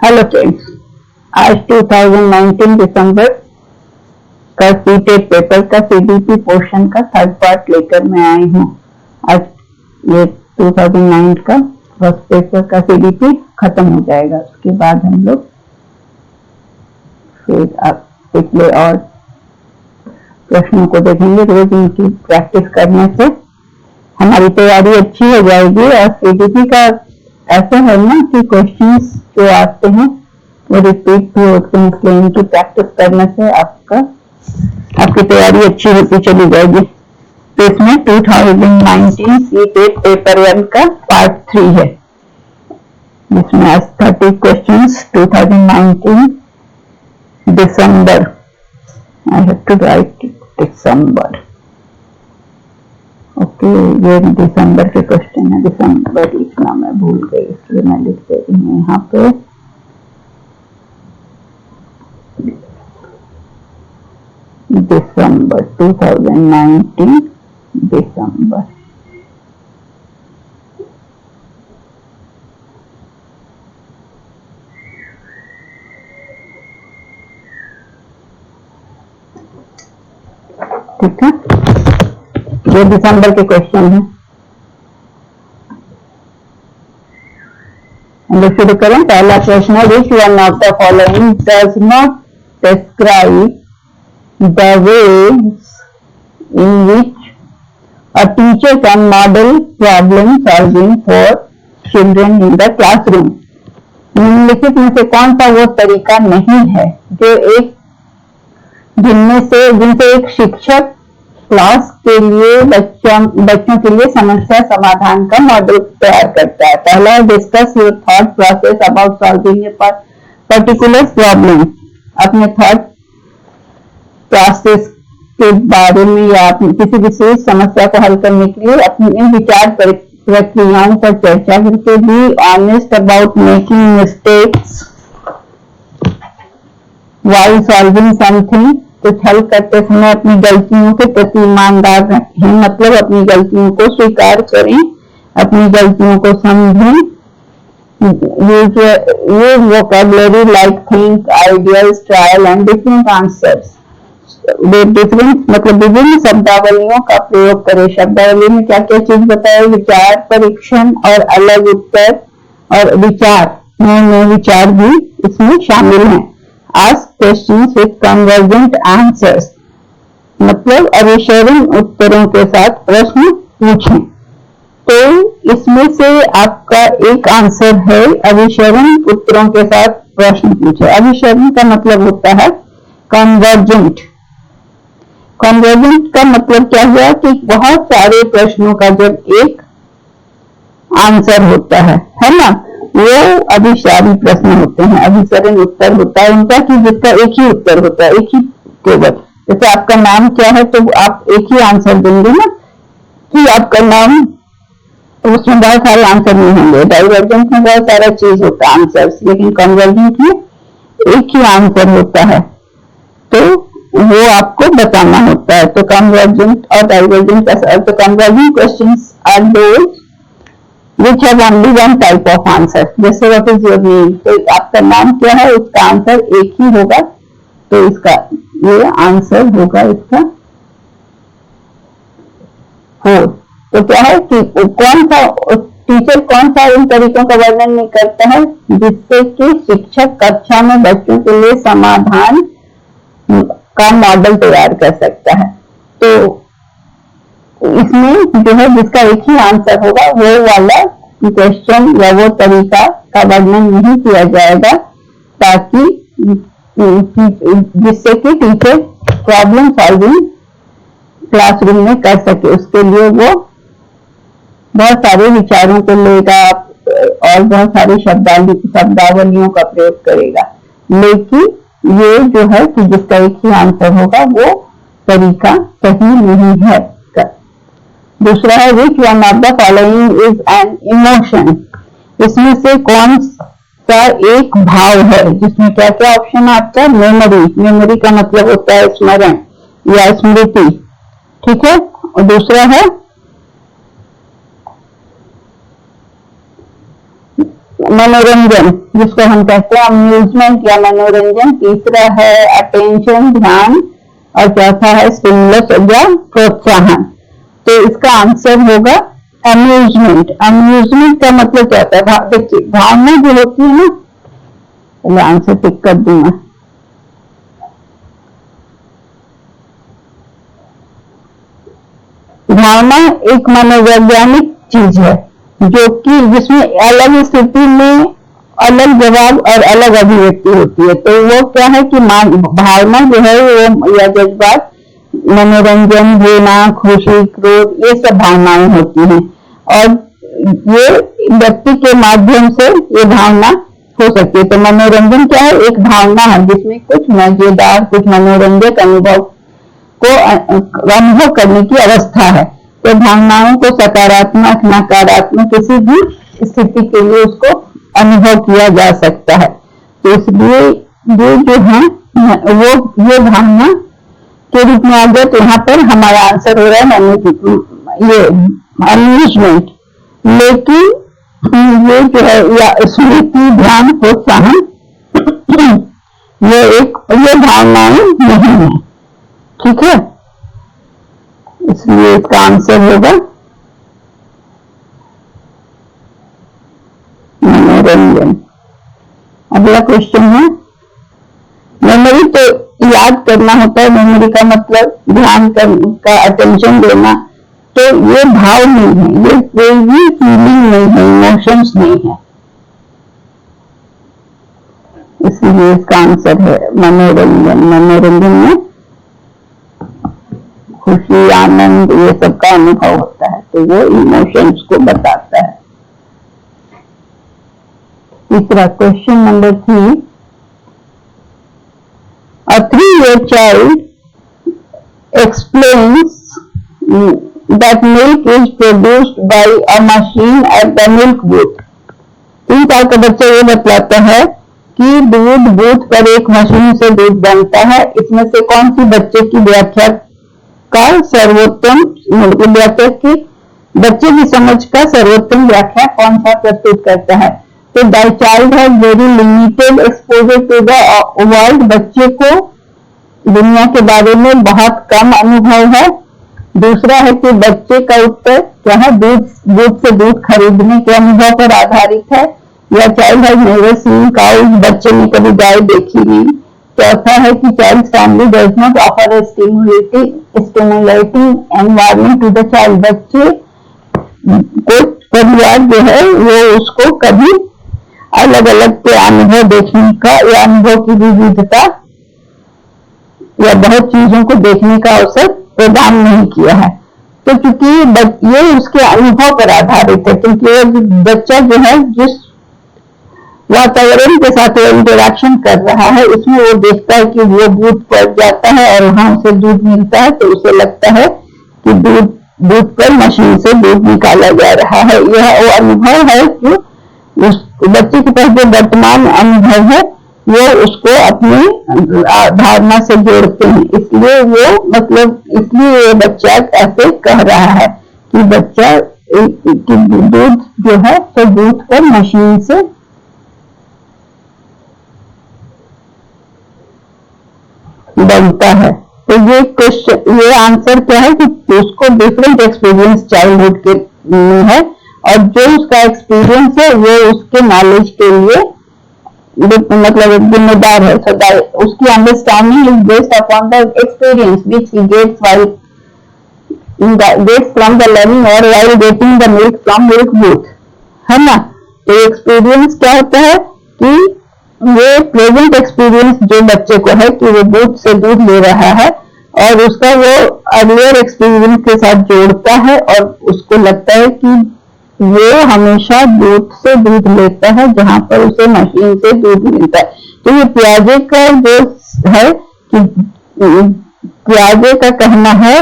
Hello friends, आज 2019 दिसंबर का CTET paper का सीडीपी पोर्शन का थर्ड पार्ट लेकर मैं आई हूँ। आज ये 2009 का फर्स्ट पेपर का सीडीपी खत्म हो जाएगा। उसके बाद हम लोग फिर आप पिछले और प्रश्नों को देखेंगे। रोज इनकी प्रैक्टिस करने से हमारी तैयारी अच्छी हो जाएगी। और सीडीपी का ऐसा है ना कि क्वेश्चंस जो आते हैं वो रिपीट भी होते हैं, इसलिए इनकी प्रैक्टिस करने से आपकी तैयारी अच्छी होती चली जाएगी। तो इसमें 2019 सीटेट पेपर 1 का पार्ट 3 है, जिसमें आज 30 क्वेश्चंस 2019 दिसंबर, I have to write December, okay, ये दिसंबर के क्वेश्चन है। दिसंबर लिखना मैं भूल गई, इसलिए मैं लिख दे रही हूँ यहाँ पे। दिसंबर 2019 दिसंबर, ठीक है, ये दिसंबर के क्वेश्चन है। हम लोग शुरू करें। पहला प्रश्न है, which one of the following does not describe the ways in which a teacher can model problem solving for children in the classroom। निम्नलिखित में से कौन सा वो तरीका नहीं है जो जिनसे एक शिक्षक क्लास के लिए बच्चों के लिए समस्या समाधान का मॉडल तैयार करता है। पहला, discuss your thought process about solving a particular problem. अपने थॉट प्रोसेस के बारे में या किसी विशेष समस्या को हल करने के लिए अपनी इन विचार प्रक्रियाओं पर चर्चा करके be honest about making mistakes while solving something. कुछ हल करते समय अपनी गलतियों के प्रति ईमानदार रहें, मतलब अपनी गलतियों को स्वीकार करें, अपनी गलतियों को समझें। Use vocabulary like think, ideas, trial and different answers. Different मतलब विभिन्न शब्दावलियों का प्रयोग करें। शब्दावली में क्या क्या चीज बताए? विचार, परीक्षण और अलग उत्तर और विचार, नए विचार भी इसमें शामिल हैं। Ask questions with convergent answers, मतलब अभिसरण उत्तरों के साथ प्रश्न पूछें। तो इसमें से आपका एक आंसर है अभिसरण उत्तरों के साथ प्रश्न पूछे। अभिसरण का मतलब होता है कन्वर्जेंट। कन्वर्जेंट का मतलब क्या हुआ कि बहुत सारे प्रश्नों का जब एक आंसर होता है ना, वो अभिसारी प्रश्न होते हैं। अभिसरण उत्तर होता है उनका कि जिसका एक ही उत्तर होता है, एक ही केवल। जैसे आपका नाम क्या है तो आप एक ही आंसर देंगे ना कि आपका नाम, तो उसमें बहुत सारे आंसर नहीं होंगे। डाइवर्जेंट में बहुत सारा चीज होता है आंसर, लेकिन कन्वर्जेंट में एक ही आंसर होता है, तो वो आपको बताना होता है। तो कन्वर्जेंट और डाइवर्जेंट का अर्थ, convergent questions are those which have only one type of answer। जैसे what is your name, तो आपका नाम क्या है उसका आंसर एक ही होगा, तो इसका ये आंसर होगा इसका 4। तो क्या है कि टीचर कौन सा इन तरीकों का वर्णन नहीं करता है जिससे कि शिक्षक कक्षा में बच्चों के लिए समाधान का मॉडल तैयार कर सकता है। तो इसमें जो है जिसका एक ही आंसर होगा वो वाला क्वेश्चन या वो तरीका का वर्णन नहीं किया जाएगा, ताकि जिससे कि टीचर प्रॉब्लम सॉल्विंग क्लासरूम में कर सके। उसके लिए वो बहुत सारे विचारों को लेगा और बहुत सारी शब्दावलियों का प्रयोग करेगा, लेकिन ये जो है कि जिसका एक ही आंसर होगा वो तरीका सही नहीं है। दूसरा है, which one of the following is an emotion. इसमें से कौन सा एक भाव है? जिसमें क्या क्या ऑप्शन आता है? मेमोरी। मेमोरी का मतलब होता है स्मरण या स्मृति, ठीक है। और दूसरा है मनोरंजन जिसको हम कहते हैं अम्यूजमेंट या मनोरंजन, तीसरा है अटेंशन ध्यान, और चौथा है स्टिमुलस या प्रोत्साहन। तो इसका आंसर होगा अम्यूजमेंट। अम्यूजमेंट का मतलब क्या होता है? देखिए भावना जो होती है ना, पहले आंसर टिक कर दूंगा। भावना एक मनोवैज्ञानिक चीज है जो कि जिसमें अलग स्थिति में अलग जवाब और अलग अभिव्यक्ति होती है। तो वो क्या है कि भावना जो है वो या जज्बात, मनोरंजन, घृणा, खुशी, क्रोध, ये सब भावनाएं होती हैं और ये व्यक्ति के माध्यम से ये भावना हो सकती है। तो मनोरंजन क्या है? एक भावना है जिसमें कुछ मजेदार, कुछ मनोरंजक अनुभव को अनुभव करने की अवस्था है। तो भावनाओं को सकारात्मक, नकारात्मक किसी भी स्थिति के लिए उसको अनुभव किया जा सकता है। तो इसलिए ये जो है वो ये भावना के रूप में आ गया। तो यहाँ पर हमारा आंसर हो रहा है ये अम्यूजमेंट। लेकिन ये जो है या स्मृति, ध्यान, प्रोत्साहन ये भावनाएं नहीं है, ठीक है। इसलिए इसका आंसर होगा मनोरंजन। अगला क्वेश्चन है, मेमोरी तो याद करना होता है, मेमोरी का मतलब ध्यान का अटेंशन देना। तो ये भाव नहीं है, ये कोई भी फीलिंग नहीं है, इमोशंस नहीं है। इसलिए इसका आंसर है मनोरंजन। मनोरंजन में खुशी, आनंद, ये सब का अनुभव होता है, तो वो इमोशंस को बताता है। तीसरा question number 3, a 3-year child explains that milk is produced by a machine at the milk booth। 3 साल का बच्चा ये बतलाता है कि दूध बूथ पर एक मशीन से दूध बनता है। इसमें से कौन सी बच्चे की व्याख्या का सर्वोत्तम व्याख्या की बच्चे की समझ का सर्वोत्तम व्याख्या कौन सा प्रस्तुत करता है? तो the child has very limited exposure to the world. बच्चे को दुनिया के बारे में बहुत कम अनुभव है। दूसरा है कि बच्चे का उत्तर क्या है? दूध से दूध खरीदने के अनुभव पर आधारित है। या child has never seen cows, बच्चे ने कभी गाय देखी नहीं। चौथा है कि child family does not offer a stimulating environment to the child. बच्चे को परिवार जो है वो उसको कभी अलग अलग के अनुभव देखने का या अनुभव की विविधता या बहुत चीजों को देखने का अवसर प्रदान नहीं किया है। तो क्योंकि ये उसके अनुभव पर आधारित है, क्योंकि बच्चा जो है जिस वातावरण के साथ वो इंटरेक्शन कर रहा है उसमें वो देखता है कि वो बूथ पर जाता है और वहां उसे दूध मिलता है, तो उसे लगता है कि दूध पर मशीन से दूध निकाला जा रहा है। यह वो अनुभव है जो उस बच्चे के पास जो वर्तमान अनुभव है वो उसको अपनी धारणा से जोड़ते हैं। इसलिए इसलिए ये बच्चा ऐसे कह रहा है कि बच्चा कि दूध जो है तो दूध पर मशीन से बनता है। तो ये क्वेश्चन, ये आंसर क्या है कि उसको डिफरेंट एक्सपीरियंस चाइल्डहुड के में है और जो उसका एक्सपीरियंस है वो उसके नॉलेज के लिए मतलब जिम्मेदार है। So उसकी understanding is based upon the experience which he gets from the learning or while getting the milk from milk booth, है ना। तो एक्सपीरियंस क्या होता है कि ये प्रेजेंट एक्सपीरियंस जो बच्चे को है कि वो दूध से दूध ले रहा है और उसका वो अर्लियर एक्सपीरियंस के साथ जोड़ता है और उसको लगता है कि वो हमेशा दूध से दूध लेता है जहां पर उसे मशीन से दूध मिलता है। तो ये पियाजे का जो है कि पियाजे का कहना है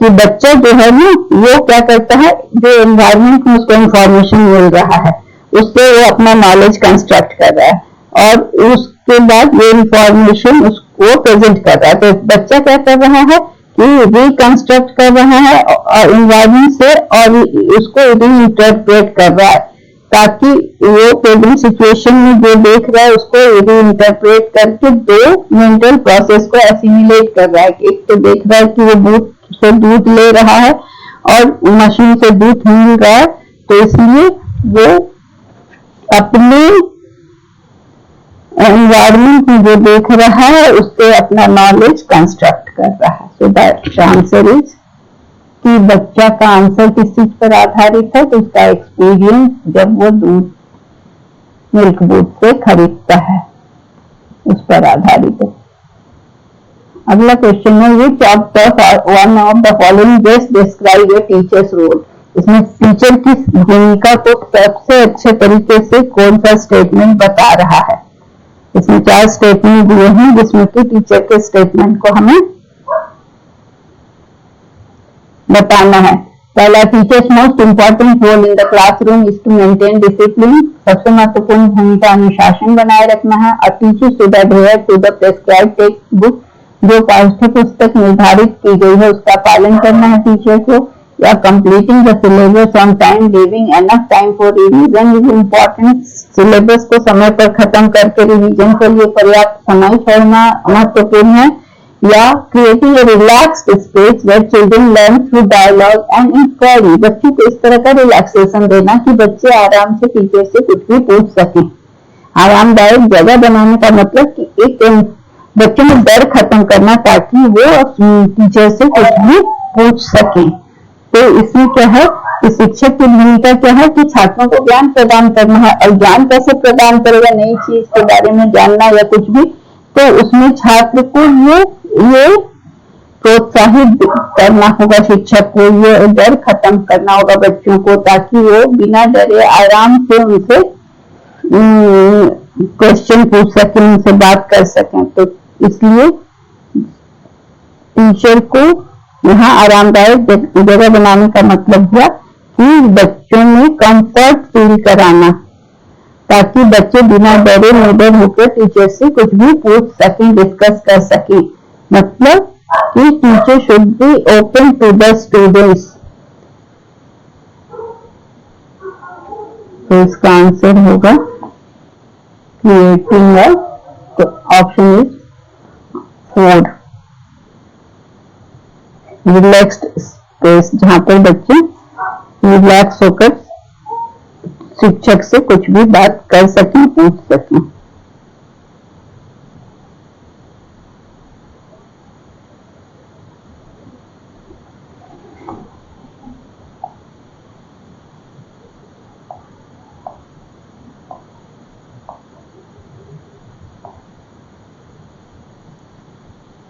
कि बच्चा जो है ना वो क्या करता है, जो एनवायरमेंट में उसको इंफॉर्मेशन मिल रहा है उससे वो अपना नॉलेज कंस्ट्रक्ट कर रहा है और उसके बाद ये इंफॉर्मेशन उसको प्रेजेंट कर रहा है। तो बच्चा क्या कर रहा है कि रिकंस्ट्रक्ट कर रहा है और एनवायरमेंट से और उसको रीइंटरप्रेट कर रहा है। ताकि वो प्रॉब्लम सिचुएशन में जो देख रहा है उसको इंटरप्रेट करके दो मेंटल प्रोसेस को एसिमिलेट कर रहा है। एक तो देख रहा है कि वो बूथ से दूध ले रहा है और मशीन से दूध मिल रहा है, तो इसलिए वो अपने एनवायरमेंट में जो देख रहा है उससे अपना नॉलेज कंस्ट्रक्ट कर रहा है। सो दैट आंसर इज कि बच्चा का आंसर किस चीज पर आधारित है, तो उसका एक्सपीरियंस जब वो दूध मिल्क बूथ से खरीदता है उस पर आधारित है। अगला क्वेश्चन है which of one of the following best describe a teacher's role. इसमें टीचर की भूमिका को सबसे अच्छे तरीके से कौन सा स्टेटमेंट बता रहा है। इसमें 4 स्टेटमेंट दिए हैं जिसमें कि टीचर के स्टेटमेंट को हमें बताना है। पहला, teacher's most important role in the classroom is to maintain discipline. सबसे महत्वपूर्ण भूमिका अनुशासन बनाए रखना है। और teachers should adhere to the prescribed text book. जो पाठ्य पुस्तक निर्धारित की गई है उसका पालन करना है टीचर को। या completing the syllabus on time, leaving enough time for revision is important. Syllabus को समय पर खत्म करके रिवीजन के लिए पर्याप्त समय छोड़ना महत्वपूर्ण है। या creating a relaxed space where children learn through dialogue and inquiry. बच्चों को इस तरह का रिलैक्सेशन देना कि बच्चे आराम से टीचर से कुछ भी पूछ सकें। आरामदायक जगह बनाने का मतलब कि एक बच्चों में डर खत्म करना ताकि वो टीचर से कुछ भी पूछ सकें। तो इसमें क्या है कि शिक्षक की भूमिका क्या है कि छात्रों को ज्ञान प्रदान करना है। और ज्ञान कैसे प्रदान करेगा, नई चीज के बारे में जानना या कुछ भी, तो उसमें छात्र को ये प्रोत्साहित करना होगा। शिक्षक को ये डर खत्म करना होगा बच्चों को, ताकि वो बिना डरे आराम से उनसे क्वेश्चन पूछ सकें, उनसे बात कर सकें। तो इसलिए टीचर को यहाँ आरामदायक जगह बनाने का मतलब हुआ कि बच्चों में कंफर्ट फील कराना, ताकि बच्चे बिना डरे निडर होकर टीचर से कुछ भी पूछ सकें, डिस्कस कर सकें। मतलब कि teacher should be open to the students. तो इसका आंसर होगा creating option is 4, relaxed space, जहां पर बच्चे रिलैक्स होकर शिक्षक से कुछ भी बात कर सकें, पूछ सकें।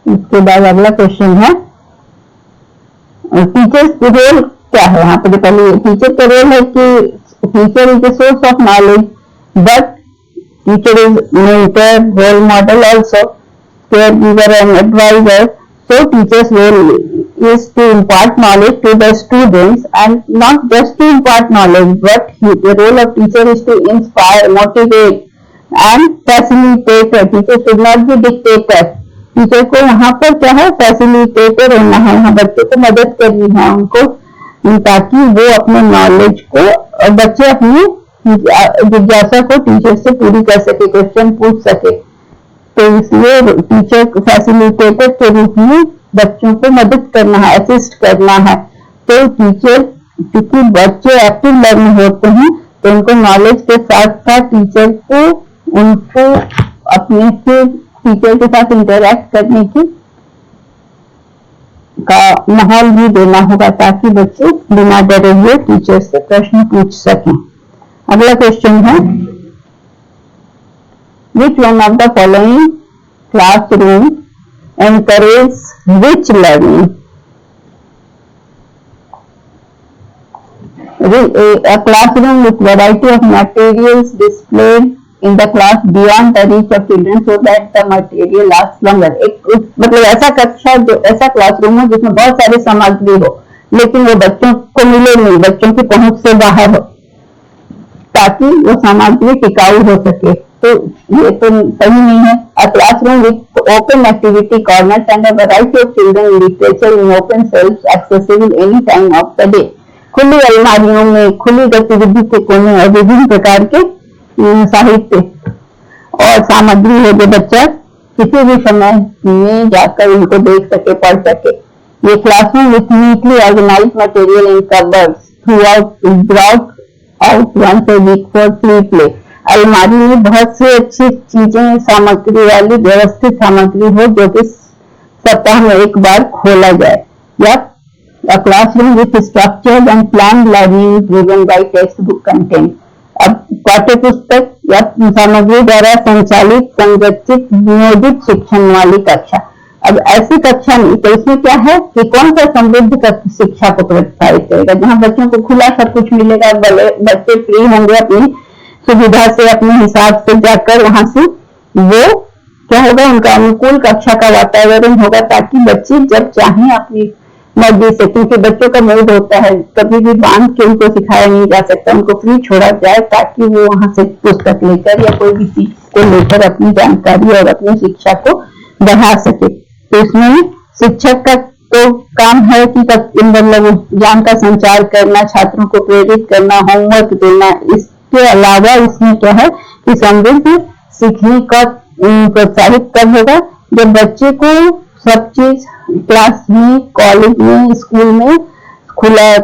इसके बाद अगला क्वेश्चन है टीचर्स रोल क्या है। यहाँ पे पहले टीचर का रोल है कि teacher is the source of knowledge, but teacher is mentor, role model also, care giver and adviser. So teacher's role is to impart knowledge to the students, and not just to impart knowledge, but the role of teacher is to inspire, motivate and facilitate. Teacher should not be dictator. Teacher को यहाँ पर क्या है, facilitator होना है, यहाँ बच्चों को मदद करनी है उनको, ताकि वो अपने नॉलेज को और बच्चे अपनी जिज्ञासा को टीचर से पूरी कर सके, क्वेश्चन पूछ सके। तो इसलिए टीचर फैसिलिटेटर के रूप में बच्चों को मदद करना है, असिस्ट करना है। तो टीचर, क्योंकि बच्चे एक्टिव लर्नर होते हैं, तो उनको नॉलेज के साथ साथ टीचर को उनको अपने से टीचर के साथ इंटरैक्ट करने की का माहौल भी देना होगा, ताकि बच्चे बिना डरे हुए टीचर से प्रश्न पूछ सकें। अगला क्वेश्चन है which one of the following classroom encourages rich learning? A classroom with variety of materials displayed in the class beyond the reach of children so that the material lasts longer. एक मतलब ऐसा कक्षा, जो ऐसा classroom हो जिसमें बहुत सारी सामग्री हो, लेकिन वो बच्चों को मिले नहीं, बच्चों की पहुंच से बाहर हो, ताकि वो सामग्री टिकाऊ हो सके। तो ये तो सही नहीं है। A classroom with open activity corners and a variety of children literature in open shelves accessible any time of the day. खुली अलमारियों में, खुली गतिविधि के कोने और विभिन्न प्रकार के साहित्य और सामग्री है जो बच्चा किसी भी समय में जाकर उनको देख सके, पढ़ सके। ये classroom with neatly organise material in cupboards throughout is brought out once a week for free play. अलमारी में बहुत सी अच्छी चीजें, सामग्री वाली व्यवस्थित सामग्री हो जो कि सप्ताह में एक बार खोला जाए। या a classroom with structured and planned learning driven by textbook content। अब पाठ्य पुस्तक या सामग्री द्वारा संचालित, संरचित, नियोजित शिक्षण वाली कक्षा। अब ऐसी कक्षा नहीं, तो इसमें क्या है कि कौन सा समृद्ध शिक्षा को प्रोत्साहित करेगा, जहाँ बच्चों को खुला सब कुछ मिलेगा, बच्चे फ्री होंगे अपनी सुविधा से, अपने हिसाब से जाकर वहां से वो क्या होगा, उनका अनुकूल कक्षा का वातावरण होगा, ताकि बच्चे जब चाहें अपनी मर्जी से, क्योंकि बच्चों का मूड होता है, कभी भी बांध के उनको सिखाया नहीं जा सकता, उनको फ्री छोड़ा जाए ताकि वो वहां से पुस्तक लेकर या कोई भी चीज को लेकर अपनी जानकारी और अपनी शिक्षा को बढ़ा सके। तो इसमें शिक्षक का तो काम है कि मतलब ज्ञान का संचार करना, छात्रों को प्रेरित करना, होमवर्क देना। इसके अलावा इसमें क्या है कि समृद्ध सीखने का प्रोत्साहित कब होगा, जब बच्चे को सब चीज क्लास में, कॉलेज में, स्कूल में खुला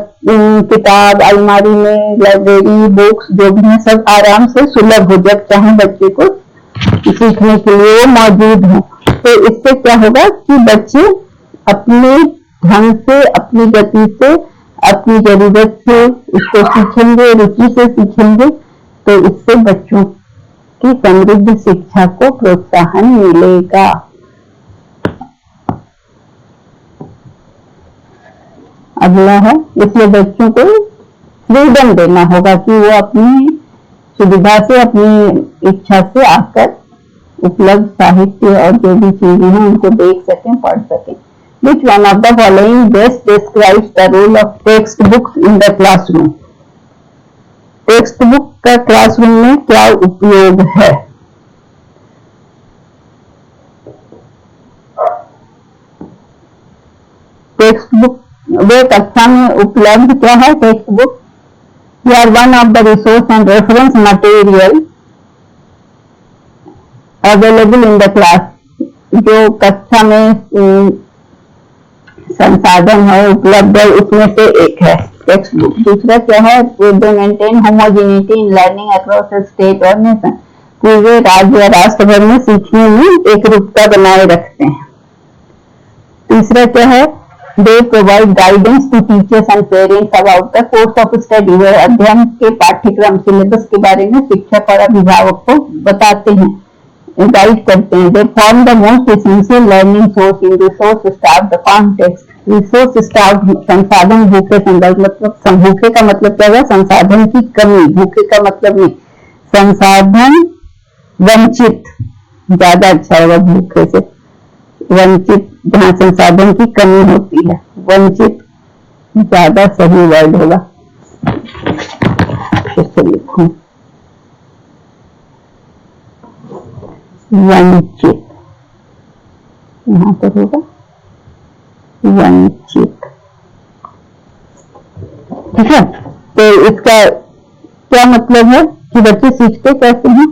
किताब, अलमारी में, लाइब्रेरी, बुक्स जो भी है सब आराम से सुलभ हो, जब चाहे बच्चे को सीखने के लिए वो मौजूद हो। तो इससे क्या होगा कि बच्चे अपने ढंग से, अपनी गति से, अपनी जरूरत से उसको सीखेंगे, रुचि से सीखेंगे। तो इससे बच्चों की समृद्ध शिक्षा को प्रोत्साहन मिलेगा। अगला है, इसलिए बच्चों को फ्रीडम देना होगा कि वो अपनी सुविधा से, अपनी इच्छा से आकर उपलब्ध साहित्य और जो भी चीजें हैं उनको देख सकें, पढ़ सकें। Which one of the following best describes the role of text books in the classroom? Text book का क्लासरूम में क्या उपयोग है? टेक्स्ट बुक वे कक्षा में उपलब्ध क्या है? Text book are one of the resource and reference material available in the class. जो कक्षा में संसाधन है, उपलब्ध है, उसमें से एक है टेक्स्ट बुक। दूसरा क्या है? दे maintain homogeneity in learning across state और नेशन। पूरे राज्य या राष्ट्र भर में सीखने में एक रूपता बनाए रखते हैं। तीसरा क्या है? They provide guidance to teachers and parents about the course of study. वे अध्ययन के पाठ्यक्रम, सिलेबस के बारे में शिक्षक और अभिभावक को बताते हैं, गाइड करते हैं। They form the most essential learning source in resource staff the context. Resource staff संसाधन भूखे संदर्भ, मतलब भूखे का मतलब क्या है? संसाधन की कमी। भूखे का मतलब नहीं, संसाधन वंचित, ज्यादा अच्छा होगा भूखे से। वंचित जहाँ संसाधन की कमी होती है, वंचित ज्यादा सही वर्ड होगा। लिखूं वंचित, यहाँ पर होगा वंचित, ठीक है। तो इसका क्या मतलब है कि बच्चे सीखते कैसे हैं?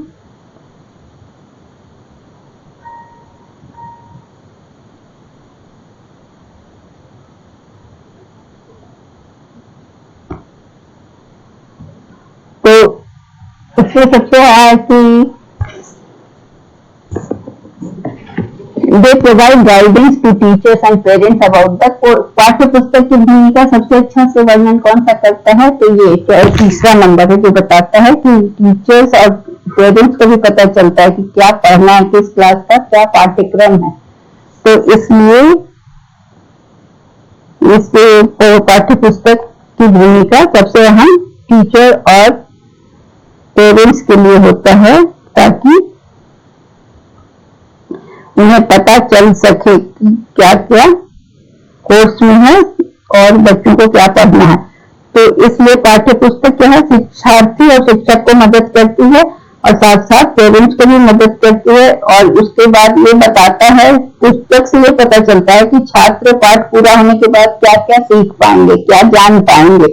तो इसमें सबसे है कि they provide guidance to teachers and parents about the course. पाठ्य पुस्तक की भूमिका सबसे अच्छा से वर्णन कौन सा करता है? तो ये तीसरा नंबर है, जो बताता है कि टीचर्स और पेरेंट्स को भी पता चलता है कि क्या पढ़ना है, किस क्लास का क्या पाठ्यक्रम है। तो इसलिए इस पाठ्य पुस्तक की भूमिका सबसे अहम टीचर और पेरेंट्स के लिए होता है, ताकि उन्हें पता चल सके कि क्या क्या कोर्स में है और बच्चों को क्या पढ़ना है। तो इसलिए पाठ्य पुस्तक क्या है? शिक्षार्थी और शिक्षक को मदद करती है और साथ साथ पेरेंट्स को भी मदद करती है। और उसके बाद ये बताता है, पुस्तक से ये पता चलता है कि छात्र पाठ पूरा होने के बाद क्या क्या सीख पाएंगे, क्या जान पाएंगे।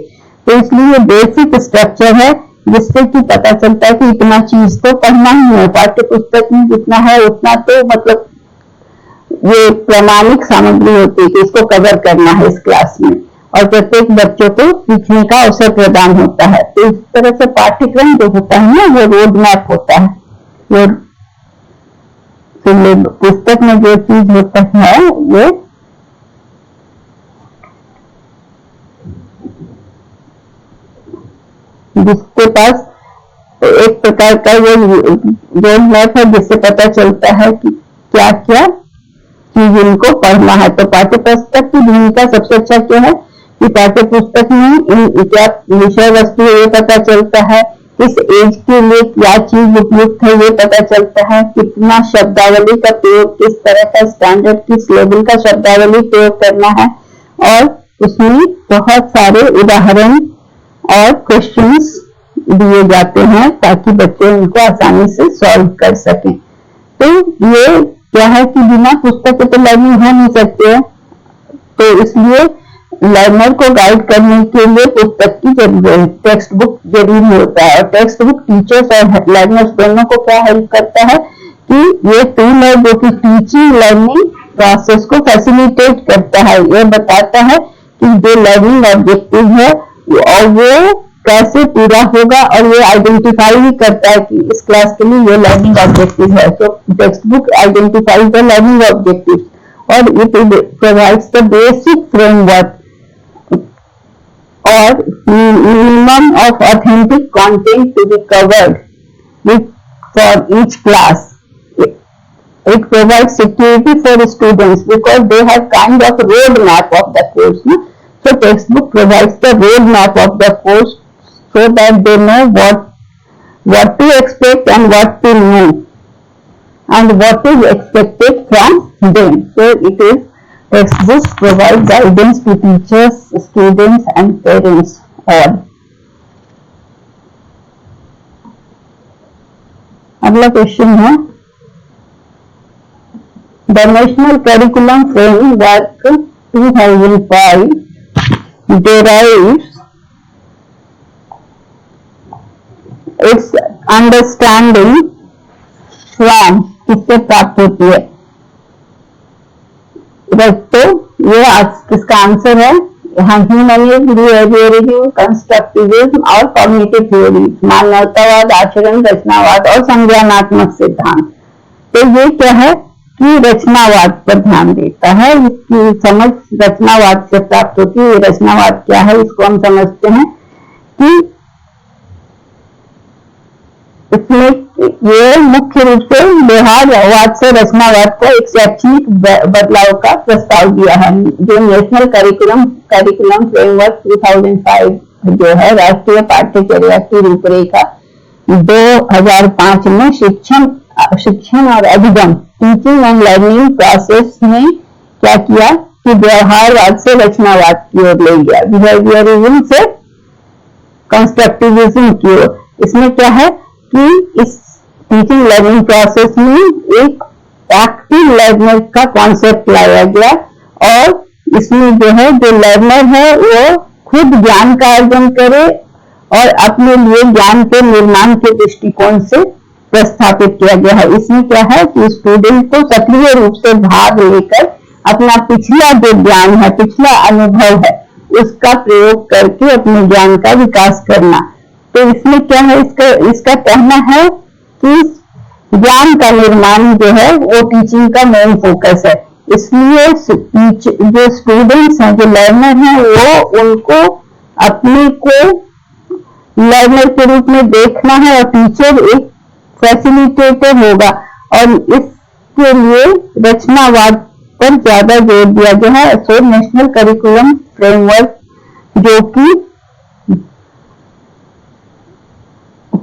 तो इसलिए बेसिक स्ट्रक्चर है जिससे कि पता चलता है कि इतना चीज तो पढ़ना ही है। पाठ्य पुस्तक में जितना है उतना तो मतलब ये प्रमाणिक सामग्री होती है कि इसको कवर करना है इस क्लास में, और प्रत्येक बच्चों को सीखने का अवसर प्रदान होता है। तो इस तरह से पाठ्यक्रम जो होता है ना वो रोड मैप होता है। वो पुस्तक में जो चीज होता है वो जिसके पास एक प्रकार का ये रोड मैप है जिससे पता चलता है कि क्या क्या चीज इनको पढ़ना है। तो पाठ्य पुस्तक की भूमिका सबसे अच्छा क्या है कि पाठ्य पुस्तक में क्या विषय वस्तु है ये पता चलता है, किस एज के लिए क्या चीज उपयुक्त है ये पता चलता है, कितना शब्दावली का प्रयोग, किस तरह का स्टैंडर्ड किस लेवल का शब्दावली प्रयोग करना है, और उसमें बहुत सारे उदाहरण और क्वेश्चंस दिए जाते हैं ताकि बच्चे उनको आसानी से सॉल्व कर सकें। तो ये क्या है कि बिना पुस्तक के तो लर्निंग हो नहीं सकती है, तो इसलिए लर्नर को गाइड करने के लिए पुस्तक की जरूरत है, टेक्स्ट बुक जरूरी होता है। और टेक्स्ट बुक टीचर्स और लर्नर्स दोनों को क्या हेल्प करता है कि ये टूल है जो कि टीचिंग लर्निंग प्रोसेस को फैसिलिटेट करता है। ये बताता है कि जो लर्निंग ऑब्जेक्टिव है और वो कैसे पूरा होगा, और ये आइडेंटिफाई भी करता है कि इस क्लास के लिए ये लर्निंग ऑब्जेक्टिव है। तो textbook identifies the learning objective और it provides the basic framework or minimum of authentic content to be covered for each class. It provides security for students because they have kind of road map of the course. So textbook provides the road map of the course so that they know what to expect and what to know and what is expected from them. So it is textbooks provide guidance to teachers, students and parents all. अगला question है The National Curriculum Framework 2005 derives its understanding from किससे प्राप्त होती है? तो ये इसका answer है ह्यूमनिज्म, बिहेवियरिज्म, कंस्ट्रक्टिविज्म और कॉग्निटिव थ्योरीज, मानवतावाद, आचरण, रचनावाद और संज्ञानात्मक सिद्धांत। तो ये क्या है कि रचनावाद पर ध्यान देता है, इसकी समझ रचनावाद से प्राप्त होती है। रचनावाद क्या है इसको हम समझते हैं कि इसमें ये मुख्य रूप से व्यवहारवाद से रचनावाद को एक शैक्षणिक बदलाव का प्रस्ताव दिया है। जो नेशनल करिकुलम फ्रेमवर्क 2005 जो है राष्ट्रीय पाठ्यचर्या की रूपरेखा 2005 में शिक्षण और अधिगम टीचिंग एंड लर्निंग प्रोसेस में क्या किया कि व्यवहारवाद से रचनावाद की ओर ले गया, बिहेवियरिज्म से कंस्ट्रक्टिविज्म की ओर। इसमें क्या है कि इस टीचिंग लर्निंग प्रोसेस में एक एक्टिव लर्नर का कॉन्सेप्ट लाया गया, और इसमें जो है जो लर्नर है वो खुद ज्ञान का अर्जन करे और अपने लिए ज्ञान के निर्माण के दृष्टिकोण से प्रस्थापित किया गया है। इसमें क्या है कि स्टूडेंट को सक्रिय रूप से भाग लेकर अपना पिछला जो ज्ञान है, पिछला अनुभव है, उसका प्रयोग करके अपने ज्ञान का विकास करना। तो इसमें क्या है इसका कहना है कि ज्ञान का निर्माण जो है वो टीचिंग का मेन फोकस है। इसलिए जो स्टूडेंट्स हैं, जो लर्नर हैं, वो उनको अपने को लर्नर के रूप में देखना है और टीचर एक फैसिलिटेटर होगा, और इसके लिए रचनावाद पर ज्यादा जोर दिया गया है। सो नेशनल करिकुलम फ्रेमवर्क जो कि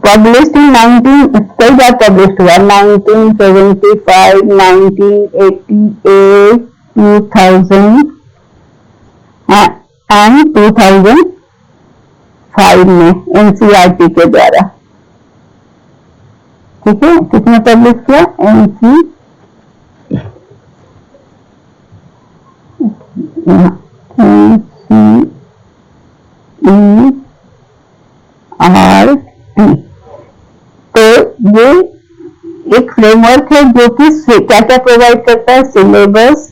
पब्लिश्ड इन 19 कई बार पब्लिश्ड हुआ 1975, 1988, 2000 एंड 2005 में एनसीईआरटी के द्वारा। ठीक है, किसने पब्लिश किया? ये एक फ्रेमवर्क है जो कि क्या क्या प्रोवाइड करता है, सिलेबस,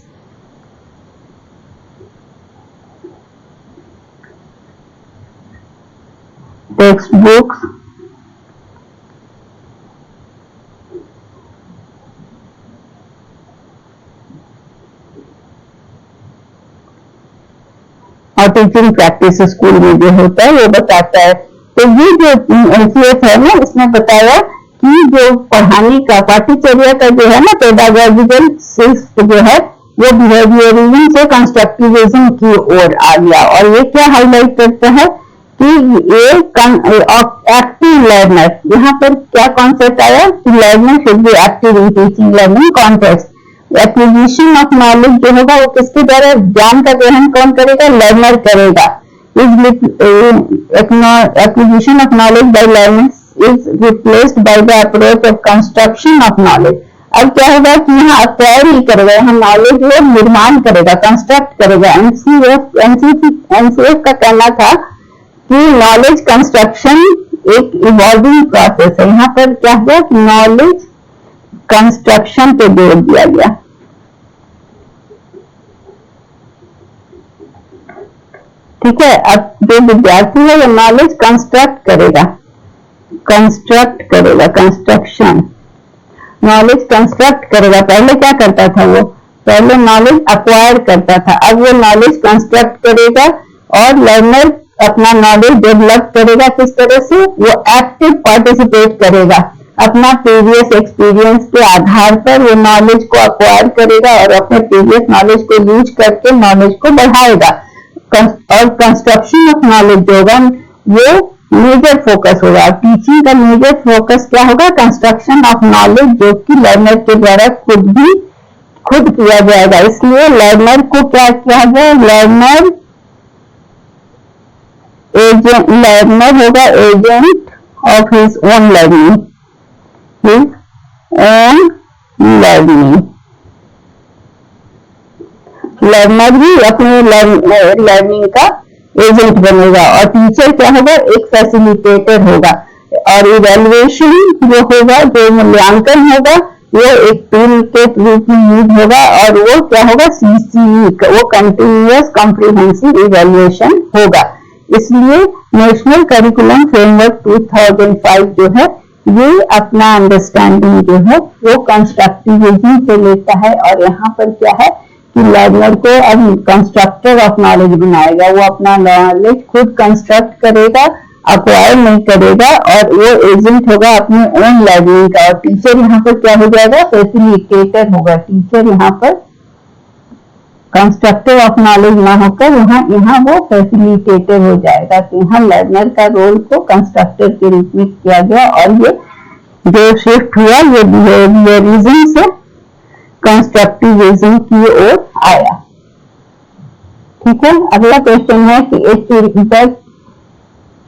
टेक्स्ट बुक्स, और टीचिंग प्रैक्टिस स्कूल में जो होता है वो बताता है। तो ये जो एनसीएफ है ना, इसने बताया कि जो पढ़ाने का पाठ्यचर्या का जो है ना पेडागोजिकल शिफ्ट जो है वो बिहेवियरिज्म से कंस्ट्रक्टिविज्म की ओर आ गया। और ये क्या हाईलाइट करता है कि ये एक्टिव लर्नर, यहाँ पर क्या कॉन्सेप्ट आया कि learner should be active in teaching learning context. Acquisition of knowledge जो होगा वो किसके द्वारा, ज्ञान का ग्रहण कौन करेगा, लर्नर करेगा। Acquisition of knowledge by learner is replaced by the approach of construction of knowledge. अब क्या होगा कि यहाँ अक्वायर नहीं करेगा, यहाँ नॉलेज वो निर्माण करेगा, कंस्ट्रक्ट करेगा। एनसीएफ का कहना था कि नॉलेज कंस्ट्रक्शन एक इवॉल्विंग प्रोसेस है। यहाँ पर क्या हुआ कि नॉलेज कंस्ट्रक्शन पे जोर दिया गया। ठीक है, अब जो विद्यार्थी है वो नॉलेज कंस्ट्रक्ट करेगा, कंस्ट्रक्शन, नॉलेज कंस्ट्रक्ट करेगा। पहले क्या करता था वो, पहले नॉलेज अक्वायर करता था, अब वो नॉलेज कंस्ट्रक्ट करेगा और लर्नर अपना नॉलेज डेवलप करेगा। किस तरह से, वो एक्टिव पार्टिसिपेट करेगा, अपना प्रीवियस एक्सपीरियंस के आधार पर वो नॉलेज को अक्वायर करेगा और अपने प्रीवियस नॉलेज को यूज करके नॉलेज को बढ़ाएगा। और कंस्ट्रक्शन ऑफ नॉलेज जो होगा वो मेजर फोकस होगा। टीचिंग का मेजर फोकस क्या होगा, कंस्ट्रक्शन ऑफ नॉलेज, जो कि लर्नर के द्वारा खुद किया जाएगा। इसलिए लर्नर को क्या किया जाए, लर्नर होगा agent of his own learning, learner भी अपने लर्निंग का एजेंट बनेगा। और टीचर क्या होगा, एक फैसिलिटेटर होगा। और इवैल्यूएशन जो होगा, जो मूल्यांकन होगा, वो एक टूल के रूप में यूज होगा। और वो क्या होगा, सीसीई, वो कंटिन्यूअस कॉम्प्रिहेंसिव इवैल्यूएशन होगा। इसलिए नेशनल करिकुलम फ्रेमवर्क 2005 जो है ये अपना अंडरस्टैंडिंग जो है वो कंस्ट्रक्टिविज्म से लेता है। और यहाँ पर क्या है कि लर्नर को अब कंस्ट्रक्टर ऑफ नॉलेज बनाएगा, वो अपना नॉलेज खुद कंस्ट्रक्ट करेगा, अक्वायर नहीं करेगा, और वो एजेंट होगा अपने ओन लर्निंग का। और टीचर यहाँ पर क्या हो जाएगा, फैसिलिटेटर होगा। टीचर यहाँ पर कंस्ट्रक्टर ऑफ नॉलेज ना होकर यहाँ वो फैसिलिटेटर हो जाएगा। तो यहाँ लर्नर का रोल को कंस्ट्रक्टर के रूप में किया गया। और ये जो शिफ्ट हुआ ये बिहेवियरिज्म से कंस्ट्रक्टिविज्म की ओर आया। ठीक है, अगला क्वेश्चन है कि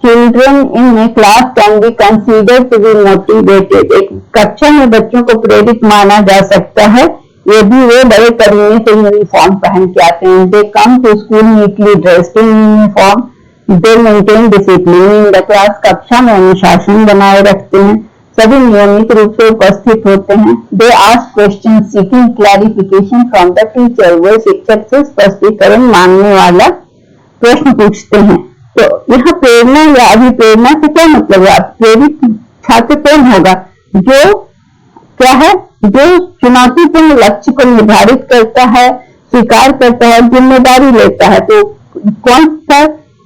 children in a class can be considered to be motivated. एक कक्षा में बच्चों को प्रेरित माना जा सकता है यदि वे बड़े करीने से यूनिफॉर्म पहन के आते हैं। They come to school neatly dressed in uniform, they maintain discipline in the class. कक्षा में अनुशासन बनाए रखते हैं, सभी नियमित रूप से उपस्थित होते हैं। They ask question seeking clarification from the teacher. वे शिक्षक से स्पष्टीकरण मांगने वाला प्रश्न पूछते हैं। तो यहाँ प्रेरणा या अभिप्रेरणा से क्या मतलब है, प्रेरित छात्र कौन होगा, जो क्या है, जो चुनौतीपूर्ण लक्ष्य को निर्धारित करता है, स्वीकार करता है, जिम्मेदारी लेता है। तो कौन सा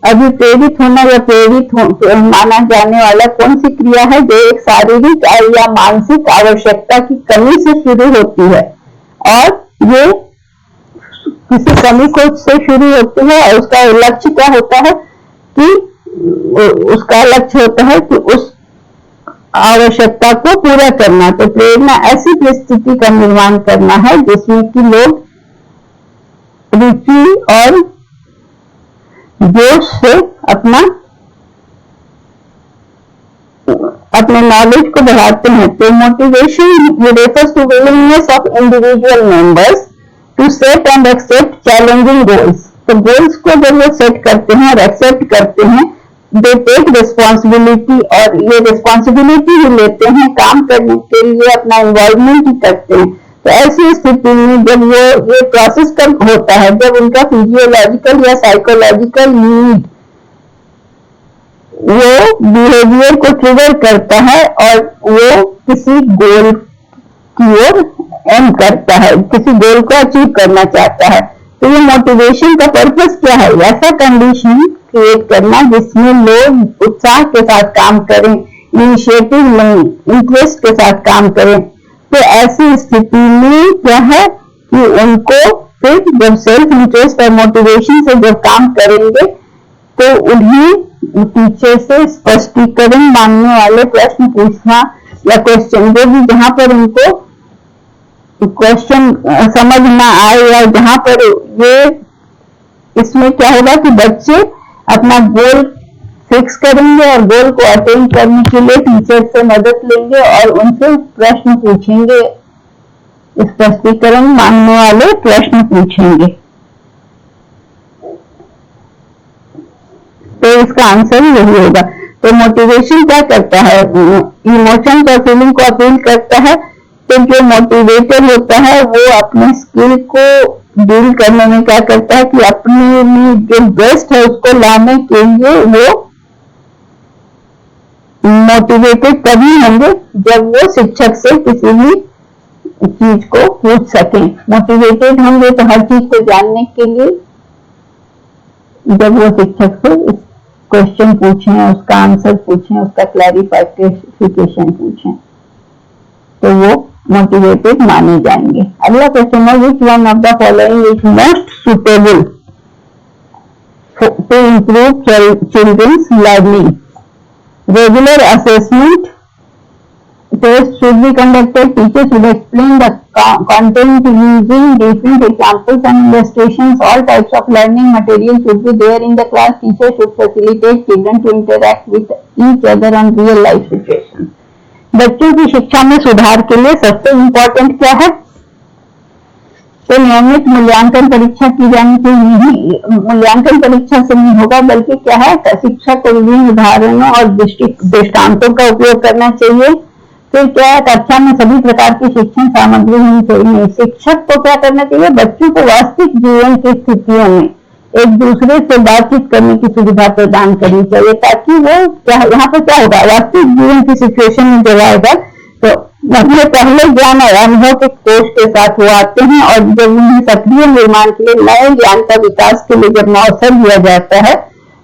अभिप्रेरित होना या प्रेरित माना जाने वाला कौन सी क्रिया है जो एक शारीरिक या मानसिक आवश्यकता की कमी से शुरू होती है। और ये किसी कमी को से शुरू होती है और उसका लक्ष्य क्या होता है कि उसका लक्ष्य होता है कि उस आवश्यकता को पूरा करना। तो प्रेरणा ऐसी परिस्थिति का निर्माण करना है जिसमें कि लोग रुचि और जोश से अपने नॉलेज को बढ़ाते हैं। तो motivation refers to willingness of individual members to set and accept challenging goals. तो गोल्स को जब वो सेट करते हैं और एक्सेप्ट करते हैं दे टेक रिस्पॉन्सिबिलिटी, और ये रिस्पॉन्सिबिलिटी ही लेते हैं, काम करने के लिए अपना इन्वॉल्वमेंट ही करते हैं। तो ऐसी स्थिति में जब वो ये प्रोसेस कब होता है, जब उनका फिजियोलॉजिकल या साइकोलॉजिकल नीड वो बिहेवियर को ट्रिगर करता है और वो किसी गोल की ओर एम करता है, किसी गोल को अचीव करना चाहता है। तो ये मोटिवेशन का पर्पस क्या है? ऐसा कंडीशन क्रिएट करना जिसमें लोग उत्साह के साथ काम करें, इनिशिएटिव लें, इंटरेस्ट के साथ काम करें। तो ऐसी स्थिति में क्या है कि उनको फिर जब सेल्फ इंटरेस्ट और मोटिवेशन से जब काम करेंगे तो उन्हें टीचर से स्पष्टीकरण मांगने वाले प्रश्न पूछना, या क्वेश्चन जो भी जहां पर उनको क्वेश्चन समझ ना आए, या जहां पर ये इसमें क्या होगा कि बच्चे अपना गोल फिक्स करेंगे और गोल को अटेन करने के लिए टीचर से मदद लेंगे और उनसे प्रश्न पूछेंगे, स्पष्टीकरण मांगने वाले प्रश्न पूछेंगे। तो इसका आंसर यही होगा। तो मोटिवेशन क्या करता है? इमोशंस और फीलिंग को अपील करता है। तो जो मोटिवेटर होता है वो अपने स्किल को डील करने में क्या करता है कि अपने में जो बेस्ट है उसको लाने के लिए वो मोटिवेटेड तभी होंगे जब वो शिक्षक से किसी भी चीज को पूछ सकें। मोटिवेटेड होंगे तो हर चीज को जानने के लिए जब वो शिक्षक से क्वेश्चन पूछें, उसका आंसर पूछें, उसका क्लैरिफिकेशन पूछें, तो वो मोटिवेटेड माने जाएंगे। अगला क्वेश्चन है, which one of the following is most suitable to improve children's learning? Regular assessment test should be conducted. Teachers should explain the content using different examples and illustrations. All types of learning material should be there in the class. Teachers should facilitate children to interact with each other on real life situations. बच्चों की शिक्षा में सुधार के लिए सबसे important क्या है? तो नियमित मूल्यांकन परीक्षा की जानी चाहिए। मूल्यांकन परीक्षा से नहीं होगा, बल्कि क्या है, शिक्षक को विभिन्न उदाहरणों और दृष्टांतों का उपयोग करना चाहिए। फिर क्या है, कक्षा में सभी प्रकार की शिक्षण सामग्री होनी चाहिए। शिक्षक को क्या करना चाहिए? बच्चों को वास्तविक जीवन की स्थितियों में एक दूसरे से बातचीत करने की सुविधा प्रदान करनी चाहिए, ताकि वो क्या, यहाँ पर क्या होगा, वास्तविक जीवन की सिचुएशन में जब आएगा तो अपने पहले ज्ञान और अनुभव के कोष के साथ वो आते हैं, और जब उन्हें सक्रिय निर्माण के लिए नए ज्ञान का विकास के लिए जब अवसर दिया जाता है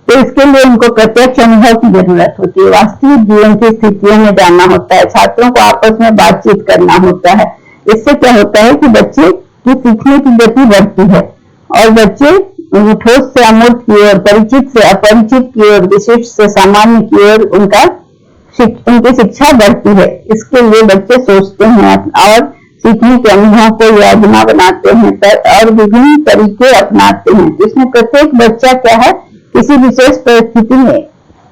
तो इसके लिए उनको प्रत्यक्ष अनुभव की जरूरत होती है। वास्तविक जीवन की स्थितियों में जाना होता है, छात्रों को आपस में बातचीत करना होता है। इससे क्या होता है कि बच्चे की सीखने की गति बढ़ती है और बच्चे ठोस से अमूर्त की ओर, परिचित से अपरिचित की ओर, विशिष्ट से सामान्य की ओर उनकी शिक्षा बढ़ती है। इसके लिए बच्चे सोचते हैं और सीखने के अनुभव को योजना बनाते हैं और विभिन्न तरीके अपनाते हैं। इसमें प्रत्येक बच्चा क्या है, किसी विशेष परिस्थिति में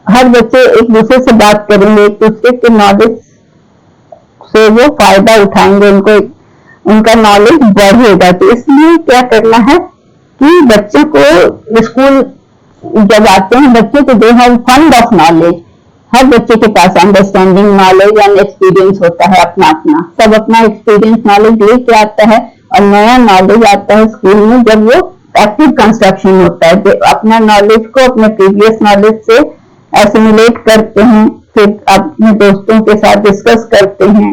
हर बच्चे एक दूसरे से बात करेंगे, एक दूसरे के नॉलेज से वो फायदा उठाएंगे, उनका नॉलेज बढ़ेगा। तो इसलिए क्या करना है कि बच्चे को स्कूल जब आते हैं बच्चे को they have fund of knowledge. हर बच्चे के पास अंडरस्टैंडिंग नॉलेज एंड एक्सपीरियंस होता है अपना अपना, सब अपना एक्सपीरियंस नॉलेज लेके आता है और नया नॉलेज आता है स्कूल में जब वो एक्टिव कंस्ट्रक्शन होता है। जो अपना नॉलेज को अपने प्रीवियस नॉलेज से एसिमुलेट करते हैं, फिर अपने दोस्तों के साथ डिस्कस करते हैं।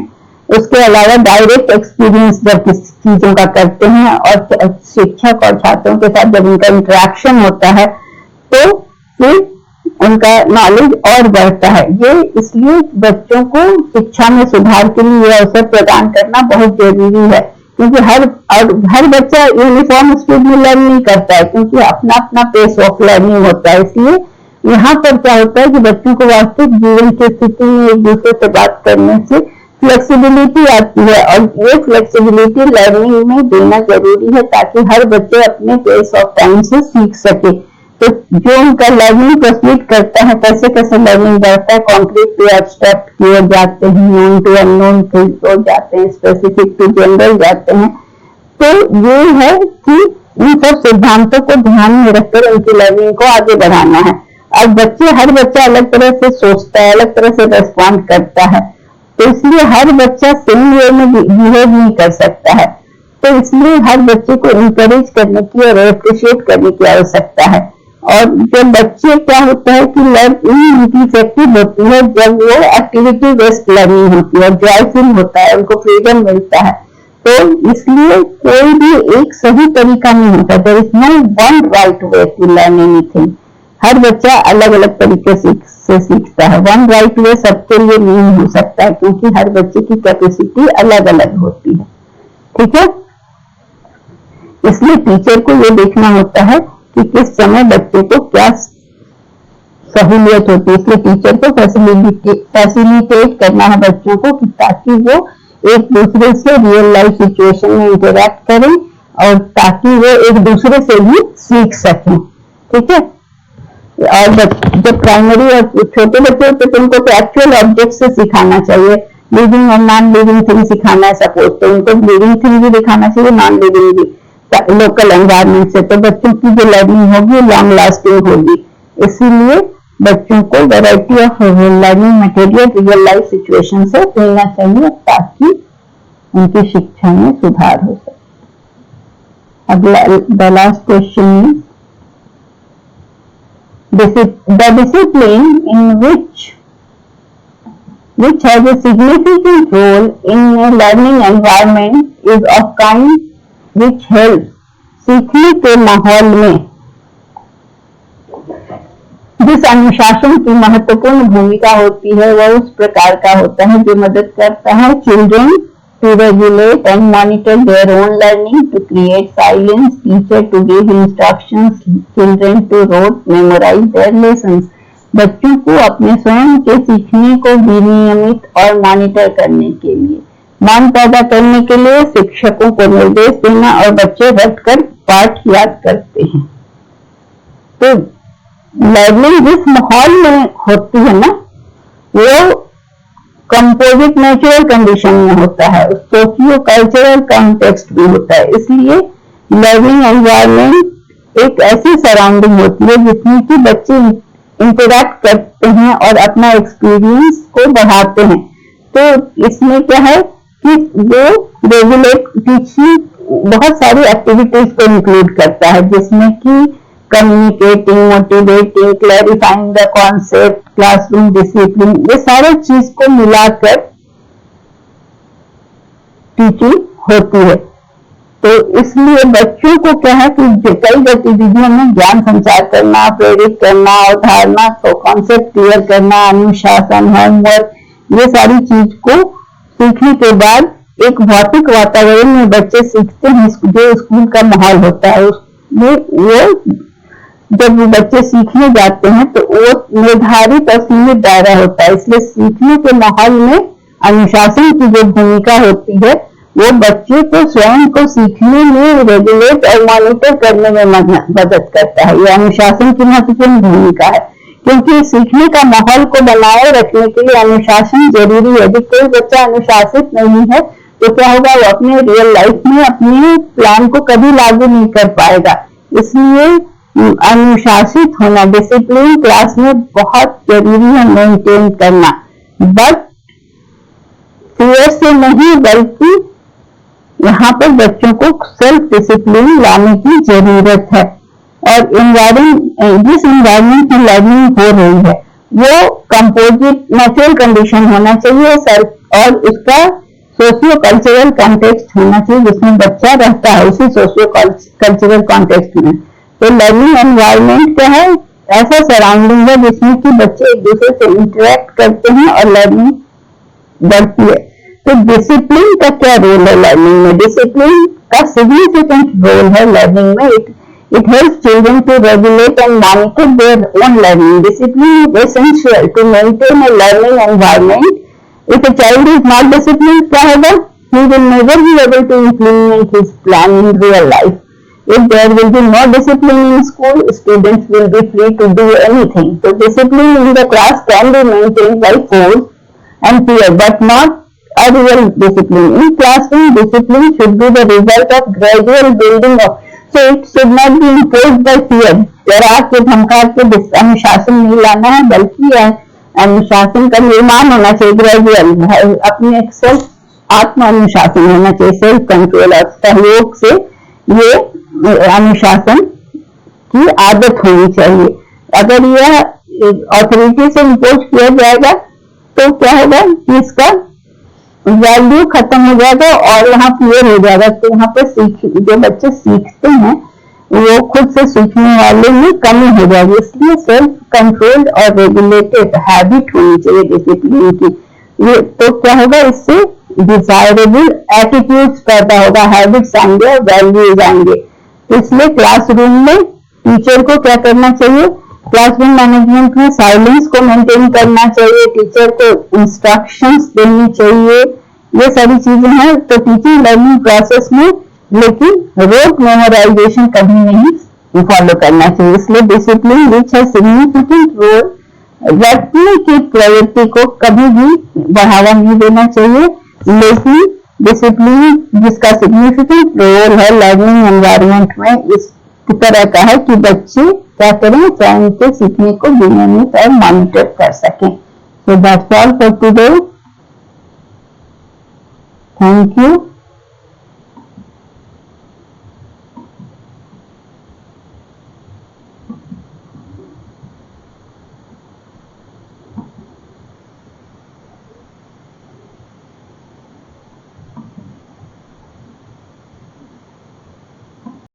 उसके अलावा डायरेक्ट एक्सपीरियंस जब किसी चीजों का करते हैं और शिक्षक और छात्रों के साथ जब उनका इंटरेक्शन होता है तो फिर उनका नॉलेज और बढ़ता है। ये इसलिए बच्चों को शिक्षा में सुधार के लिए यह अवसर प्रदान करना बहुत जरूरी है, क्योंकि हर बच्चा यूनिफॉर्म स्पीड में लर्न नहीं करता है, क्योंकि अपना अपना पेस ऑफ लर्निंग होता है। इसलिए यहाँ पर क्या होता है कि बच्चों को वास्तविक जीवन की स्थिति में एक दूसरे से बात करने से फ्लेक्सिबिलिटी आती है, और ये फ्लेक्सिबिलिटी लर्निंग में देना जरूरी है ताकि हर बच्चे अपने पेस ऑफ टाइम से सीख सके। तो जो उनका लर्निंग प्रोसीड करता है, कैसे कैसे लर्निंग बढ़ता है, कॉन्क्रीट टू एब्स्ट्रैक्ट की ओर जाते हैं, नोन टू अननोन की ओर जाते हैं, स्पेसिफिक टू जनरल जाते हैं। तो ये है कि इन सब सिद्धांतों को ध्यान में रखकर उनकी लर्निंग को आगे बढ़ाना है। अब बच्चे, हर बच्चा अलग तरह से सोचता है, अलग तरह से रेस्पॉन्ड करता है, तो इसलिए हर बच्चा सेम वे में बिहेव नहीं कर सकता है। तो इसलिए हर बच्चे को इंकरेज करने की और अप्रिशिएट करने की आवश्यकता है। और जब बच्चे, क्या होता है कि लर्निंग उनकी इफेक्टिव होती है जब वो एक्टिविटी बेस्ड लर्निंग होती है, जॉयफुल होता है, उनको फ्रीडम मिलता है। तो इसलिए कोई भी एक सही तरीका नहीं होता। There is no one right way to learn anything. हर बच्चा अलग अलग तरीके से सीखता है। वन राइट वे सबके लिए नहीं हो सकता है, क्योंकि हर बच्चे की कैपेसिटी अलग अलग होती है। ठीक है, इसलिए टीचर को ये देखना होता है कि किस समय बच्चे को क्या सहूलियत होती है। इसलिए टीचर को फैसिलिटेट करना है बच्चों को, कि ताकि वो एक दूसरे से रियल लाइफ सिचुएशन में इंटरेक्ट करें और ताकि वो एक दूसरे से भी सीख सकें। ठीक है, और जब प्राइमरी और छोटे बच्चे होते तो उनको तो एक्चुअल ऑब्जेक्ट से सिखाना चाहिए। लिविंग और नॉन लिविंग थिंग सिखाना है सपोज, तो उनको लिविंग थिंग भी दिखाना चाहिए, नॉन लिविंग भी, लोकल एनवायरमेंट से। तो बच्चों की जो लर्निंग होगी लॉन्ग लास्टिंग होगी। इसीलिए बच्चों को variety of learning material real life situation से मिलना चाहिए, ताकि उनकी शिक्षा में सुधार हो सके। अगला, the last question is the discipline in which has a significant role in a learning environment is of kind which helps सीखने के माहौल में जिस अनुशासन की महत्वपूर्ण भूमिका होती है वह उस प्रकार का होता है जो मदद करता है children to regulate and monitor their own learning, to create silence, teacher to give instructions, children to rote memorize their lessons. बच्चों को अपने स्वयं के सीखने को विनियमित और मॉनिटर करने के लिए, मान पैदा करने के लिए शिक्षकों को निर्देश देना, और बच्चे रटकर पाठ याद करते हैं। तो लर्निंग जिस माहौल में होती है ना, वो कंपोजिट नेचुरल कंडीशन में होता है, सोशियो कल्चरल कॉन्टेक्स्ट भी होता है। इसलिए लर्निंग एनवायरनमेंट एक ऐसी सराउंडिंग होती है जिसमें कि बच्चे इंटरैक्ट करते हैं और अपना एक्सपीरियंस को बढ़ाते हैं। तो इसमें क्या है कि वो रेगुलेट टीचिंग बहुत सारी एक्टिविटीज को इंक्लूड करता है, जिसमें कि communicating, motivating, clarifying the concept, classroom discipline, ये सारे चीज को मिलाकर टीचिंग होती है। तो इसलिए बच्चों को क्या है कि कई गतिविधियों में ज्ञान संचार करना, प्रेरित करना, अवधारणा को कॉन्सेप्ट क्लियर करना, अनुशासन, होमवर्क, ये सारी चीज को सीखने के बाद एक भौतिक वातावरण में बच्चे सीखते हैं। जो स्कूल का माहौल होता है उसमें वो जब वो बच्चे सीखने जाते हैं तो वो निर्धारित और सीमित दायरा होता है। इसलिए सीखने के माहौल में अनुशासन की जो भूमिका होती है वो बच्चे को स्वयं को सीखने में रेगुलेट और मॉनिटर करने में मदद करता है। ये अनुशासन की महत्वपूर्ण भूमिका है, क्योंकि सीखने का माहौल को बनाए रखने के लिए अनुशासन जरूरी है। यदि कोई बच्चा अनुशासित नहीं है तो क्या होगा, वो अपने रियल लाइफ में अपने प्लान को कभी लागू नहीं कर पाएगा। इसलिए अनुशासित होना, डिसिप्लिन क्लास में बहुत जरूरी है मेंटेन करना, बट फियर से नहीं बल्कि यहाँ पर बच्चों को सेल्फ डिसिप्लिन लाने की जरूरत है। और जिस एनवायरमेंट की लर्निंग हो रही है वो कंपोजिट नेचुरल कंडीशन होना चाहिए और उसका सोशियो कल्चरल कॉन्टेक्स्ट होना चाहिए जिसमें बच्चा रहता है, उसी सोशियो कल्चरल कॉन्टेक्स्ट में। तो लर्निंग एनवायरमेंट क्या है, ऐसा सराउंडिंग है जिसमें कि बच्चे एक दूसरे से इंटरेक्ट करते हैं और लर्निंग बढ़ती है। तो डिसिप्लिन का क्या रोल है लर्निंग में? डिसिप्लिन का सिग्निफिकेंट रोल है लर्निंग में। It helps children to regulate and monitor their own learning. Discipline is essential to maintain a learning environment. If a child is not discipline, क्या होगा? He will never be able to implement his plan in real life. If there will be no discipline in school, students will be free to do anything. So discipline in the class can be maintained by force and fear, but not a real discipline. In classroom, discipline should be the result of gradual building of. So it should not be imposed by fear. डरा के धमका के अनुशासन नहीं लाना है, बल्कि अनुशासन का निर्माण होना चाहिए ग्रेजुअल, अपने सेल्फ आत्म अनुशासन होना चाहिए, सेल्फ कंट्रोल और सहयोग से ये अनुशासन की आदत होनी चाहिए। अगर यह अथॉरिटी से इम्पोज किया जाएगा तो क्या होगा कि इसका वैल्यू खत्म हो जाएगा और यहाँ क्लियर हो जाएगा। तो यहाँ पे जो बच्चे सीखते हैं वो खुद से सीखने वाले में कमी हो जाएगी। इसलिए सेल्फ कंट्रोल्ड और रेगुलेटेड हैबिट होनी चाहिए डिसिप्लिन की। ये तो क्या होगा, इससे डिजायरेबल एटीट्यूड्स पैदा होगा, हैबिट्स आएंगे और वैल्यूज आएंगे। तो इसलिए क्लासरूम में टीचर को क्या करना चाहिए, क्लासरूम मैनेजमेंट में साइलेंस को मेंटेन करना चाहिए, टीचर को इंस्ट्रक्शंस देनी चाहिए, ये सारी चीजें हैं तो टीचिंग लर्निंग प्रोसेस में। लेकिन रोट मेमोराइजेशन कभी नहीं फॉलो करना चाहिए। इसलिए डिसिप्लिन विच है सिग्निफिकेंट रोल, व्यक्ति की प्रवृत्ति को कभी भी बढ़ावा नहीं देना चाहिए, लेकिन डिसिप्लिन जिसका सिग्निफिकेंट रोल है लर्निंग एनवायरनमेंट में इस तरह का है कि बच्चे क्या करें, चाहे उनके सीखने को नियमित और मॉनिटर कर सकें। So that's all for today. Thank you.